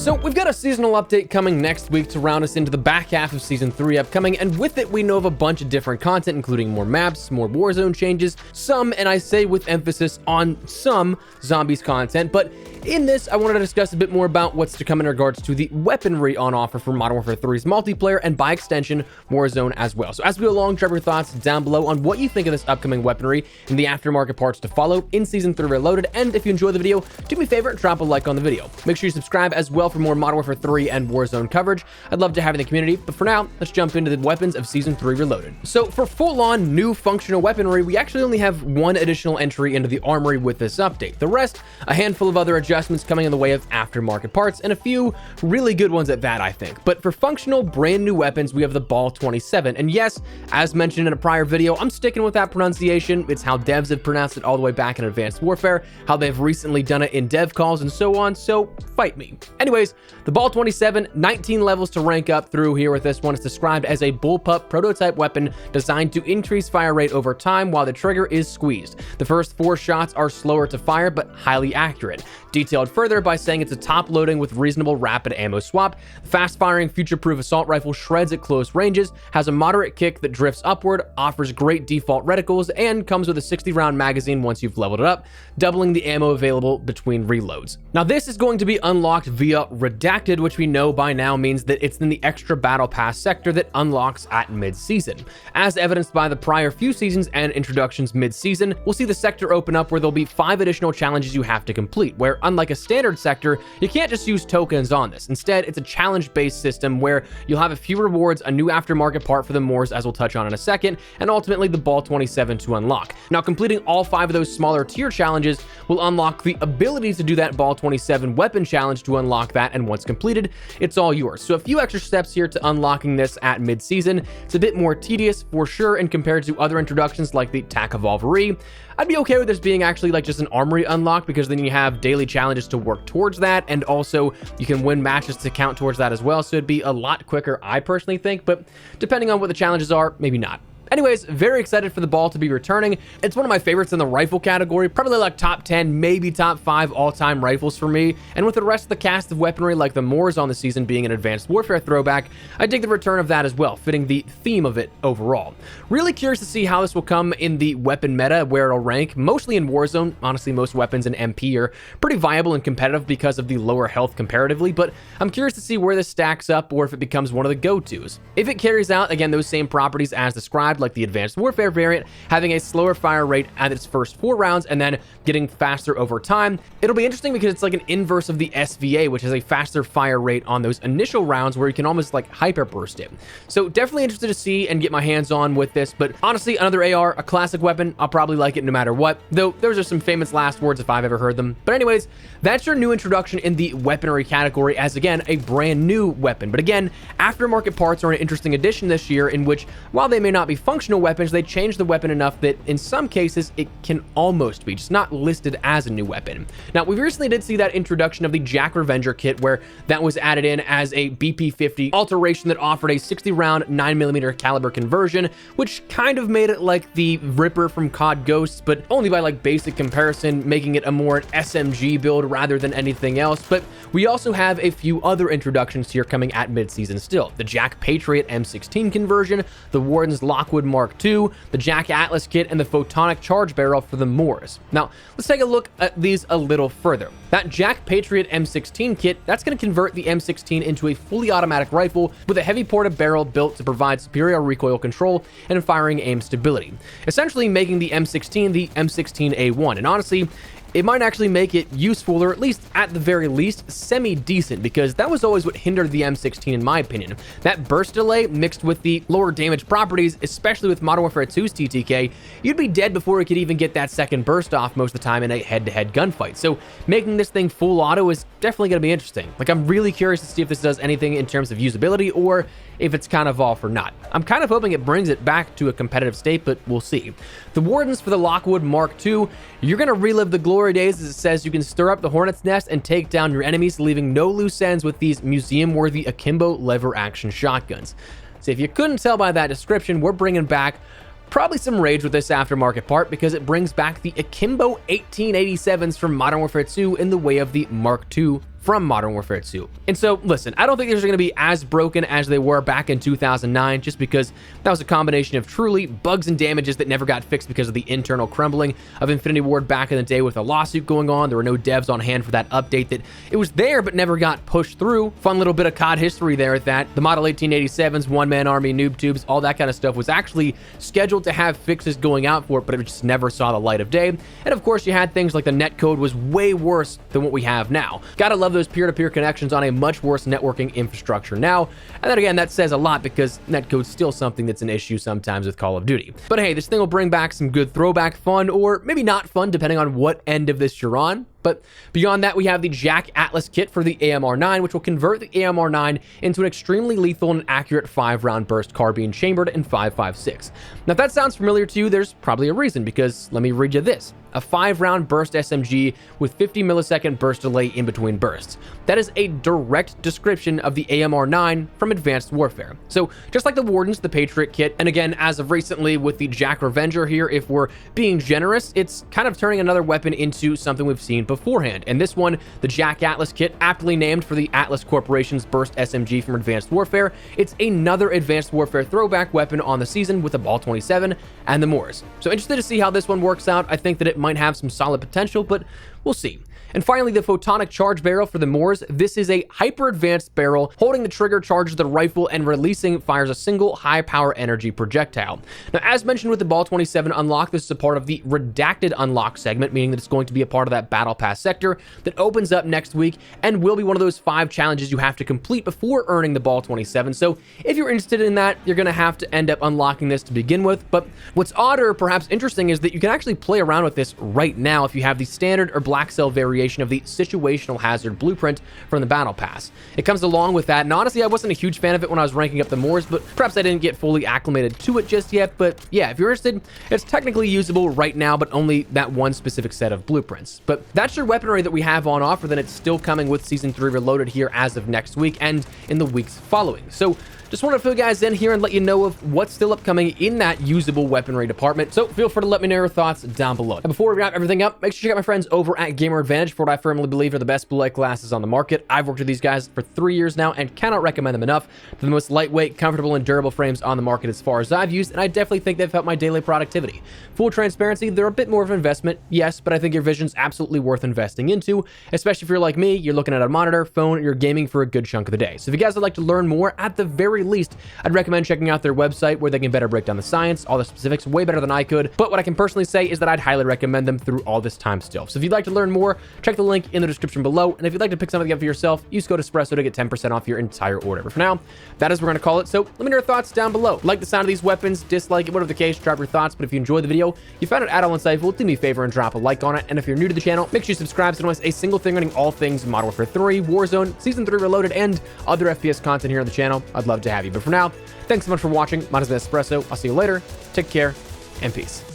So we've got a seasonal update coming next week to round us into the back half of Season 3 upcoming, and with it we know of a bunch of different content, including more maps, more Warzone changes, some, and I say with emphasis on some, zombies content, but in this, I wanted to discuss a bit more about what's to come in regards to the weaponry on offer for Modern Warfare 3's multiplayer, and by extension, Warzone as well. So as we go along, drop your thoughts down below on what you think of this upcoming weaponry and the aftermarket parts to follow in Season 3 Reloaded, and if you enjoy the video, do me a favor and drop a like on the video. Make sure you subscribe as well for more Modern Warfare 3 and Warzone coverage. I'd love to have you in the community, but for now, let's jump into the weapons of Season 3 Reloaded. So for full-on new functional weaponry, we actually only have one additional entry into the armory with this update. The rest, a handful of other adjustments coming in the way of aftermarket parts, and a few really good ones at that, I think. But for functional, brand new weapons, we have the Ball 27. And yes, as mentioned in a prior video, I'm sticking with that pronunciation. It's how devs have pronounced it all the way back in Advanced Warfare, how they've recently done it in dev calls and so on, so fight me. Anyways, the Ball 27, 19 levels to rank up through here with this one. It's described as a bullpup prototype weapon designed to increase fire rate over time while the trigger is squeezed. The first 4 shots are slower to fire, but highly accurate. Detailed further by saying it's a top loading with reasonable rapid ammo swap. The fast firing future-proof assault rifle shreds at close ranges, has a moderate kick that drifts upward, offers great default reticles, and comes with a 60-round magazine once you've leveled it up, doubling the ammo available between reloads. Now this is going to be unlocked via Redacted, which we know by now means that it's in the extra battle pass sector that unlocks at mid-season. As evidenced by the prior few seasons and introductions mid-season, we'll see the sector open up where there'll be 5 additional challenges you have to complete, where unlike a standard sector, you can't just use tokens on this. Instead, it's a challenge-based system where you'll have a few rewards, a new aftermarket part for the Moors, as we'll touch on in a second, and ultimately the Ball 27 to unlock. Now, completing all 5 of those smaller tier challenges will unlock the ability to do that Ball 27 weapon challenge to unlock that, and once completed, it's all yours. So a few extra steps here to unlocking this at mid-season. It's a bit more tedious for sure, and compared to other introductions like the TAC Evolvery, I'd be okay with this being actually like just an armory unlock, because then you have daily challenges to work towards that, and also you can win matches to count towards that as well, so it'd be a lot quicker, I personally think, but depending on what the challenges are, maybe not. Anyways, very excited for the Ball to be returning. It's one of my favorites in the rifle category, probably like top 10, maybe top 5 all-time rifles for me. And with the rest of the cast of weaponry like the Moors on the season being an Advanced Warfare throwback, I dig the return of that as well, fitting the theme of it overall. Really curious to see how this will come in the weapon meta, where it'll rank, mostly in Warzone. Honestly, most weapons in MP are pretty viable and competitive because of the lower health comparatively, but I'm curious to see where this stacks up or if it becomes one of the go-tos. If it carries out, again, those same properties as described, like the Advanced Warfare variant, having a slower fire rate at its first 4 rounds and then getting faster over time, it'll be interesting because it's like an inverse of the SVA, which has a faster fire rate on those initial rounds where you can almost like hyper burst it. So definitely interested to see and get my hands on with this, but honestly, another AR, a classic weapon, I'll probably like it no matter what, though those are some famous last words if I've ever heard them. But anyways, that's your new introduction in the weaponry category as, again, a brand new weapon. But again, aftermarket parts are an interesting addition this year, in which, while they may not be functional weapons, they change the weapon enough that in some cases it can almost be just not listed as a new weapon. Now, we recently did see that introduction of the Jack Revenger kit, where that was added in as a BP-50 alteration that offered a 60-round 9mm caliber conversion, which kind of made it like the Ripper from COD Ghosts, but only by like basic comparison, making it a more SMG build rather than anything else. But we also have a few other introductions here coming at mid-season still. The Jack Patriot M16 conversion, the Wardens Lockwood Mark II, the Jack Atlas kit, and the Photonic charge barrel for the Moors. Now, let's take a look at these a little further. That Jack Patriot M16 kit, that's going to convert the M16 into a fully automatic rifle with a heavy ported barrel built to provide superior recoil control and firing aim stability, essentially making the M16 the M16A1. And honestly, it might actually make it useful, or at least at the very least semi-decent, because that was always what hindered the M16 in my opinion. That burst delay mixed with the lower damage properties, especially with Modern Warfare 2's TTK, you'd be dead before it could even get that second burst off most of the time in a head-to-head gunfight. So making this thing full auto is definitely going to be interesting. Like, I'm really curious to see if this does anything in terms of usability, or if it's kind of off or not. I'm kind of hoping it brings it back to a competitive state, but we'll see. The Wardens for the Lockwood Mark II, you're going to relive the glory days, as it says you can stir up the hornet's nest and take down your enemies, leaving no loose ends with these museum-worthy akimbo lever action shotguns. So if you couldn't tell by that description, we're bringing back probably some rage with this aftermarket part, because it brings back the akimbo 1887s from Modern Warfare 2 in the way of the Mark II from Modern Warfare 2. And so, listen, I don't think these are going to be as broken as they were back in 2009, just because that was a combination of truly bugs and damages that never got fixed because of the internal crumbling of Infinity Ward back in the day with a lawsuit going on. There were no devs on hand for that update that it was there but never got pushed through. Fun little bit of COD history there at that. The Model 1887s, one-man army, noob tubes, all that kind of stuff was actually scheduled to have fixes going out for it, but it just never saw the light of day. And of course, you had things like the netcode was way worse than what we have now. Gotta love those peer-to-peer connections on a much worse networking infrastructure now. And then again, that says a lot because netcode's still something that's an issue sometimes with Call of Duty. But hey, this thing will bring back some good throwback fun, or maybe not fun, depending on what end of this you're on. But beyond that, we have the Jack Atlas kit for the AMR-9, which will convert the AMR-9 into an extremely lethal and accurate 5-round burst carbine chambered in 5.56. Now, if that sounds familiar to you, there's probably a reason, because let me read you this. A 5-round burst SMG with 50 millisecond burst delay in between bursts. That is a direct description of the AMR-9 from Advanced Warfare. So just like the Wardens, the Patriot kit, and again, as of recently with the Jack Revenger here, if we're being generous, it's kind of turning another weapon into something we've seen beforehand. And this one, the Jack Atlas kit, aptly named for the Atlas Corporation's burst SMG from Advanced Warfare, it's another Advanced Warfare throwback weapon on the season with the Ball 27 and the Moors. So interested to see how this one works out. I think that it might have some solid potential, but we'll see. And finally, the Photonic charge barrel for the Moors. This is a hyper-advanced barrel. Holding the trigger charges the rifle and releasing fires a single high-power energy projectile. Now, as mentioned with the Ball 27 unlock, this is a part of the redacted unlock segment, meaning that it's going to be a part of that Battle Pass sector that opens up next week and will be one of those 5 challenges you have to complete before earning the Ball 27. So if you're interested in that, you're going to have to end up unlocking this to begin with. But what's odd or perhaps interesting is that you can actually play around with this right now if you have the standard or black cell variation of the situational hazard blueprint from the Battle Pass. It comes along with that, and honestly, I wasn't a huge fan of it when I was ranking up the Moors, but perhaps I didn't get fully acclimated to it just yet. But yeah, if you're interested, it's technically usable right now, but only that one specific set of blueprints. But that's your weaponry that we have on offer, then it's still coming with Season 3 Reloaded here as of next week and in the weeks following. So just want to fill you guys in here and let you know of what's still upcoming in that usable weaponry department. So feel free to let me know your thoughts down below. And before we wrap everything up, make sure you check out my friends over at Gamer Advantage for what I firmly believe are the best blue light glasses on the market. I've worked with these guys for 3 years now and cannot recommend them enough. They're the most lightweight, comfortable, and durable frames on the market as far as I've used, and I definitely think they've helped my daily productivity. Full transparency, they're a bit more of an investment, yes, but I think your vision's absolutely worth investing into, especially if you're like me, you're looking at a monitor, phone, you're gaming for a good chunk of the day. So if you guys would like to learn more, at the very least, I'd recommend checking out their website where they can better break down the science, all the specifics way better than I could. But what I can personally say is that I'd highly recommend them through all this time still. So if you'd like to learn more, check the link in the description below. And if you'd like to pick something up for yourself, use code Espresso to get 10% off your entire order. But for now, that is what we're going to call it. So let me know your thoughts down below. Like the sound of these weapons, dislike it, whatever the case, drop your thoughts. But if you enjoyed the video, you found it at all insightful, do me a favor and drop a like on it. And if you're new to the channel, make sure you subscribe so you don't miss a single thing running all things Modern Warfare 3, Warzone, Season 3 Reloaded, and other FPS content here on the channel. I'd love to have you. But for now, thanks so much for watching. My name is Espresso. I'll see you later. Take care and peace.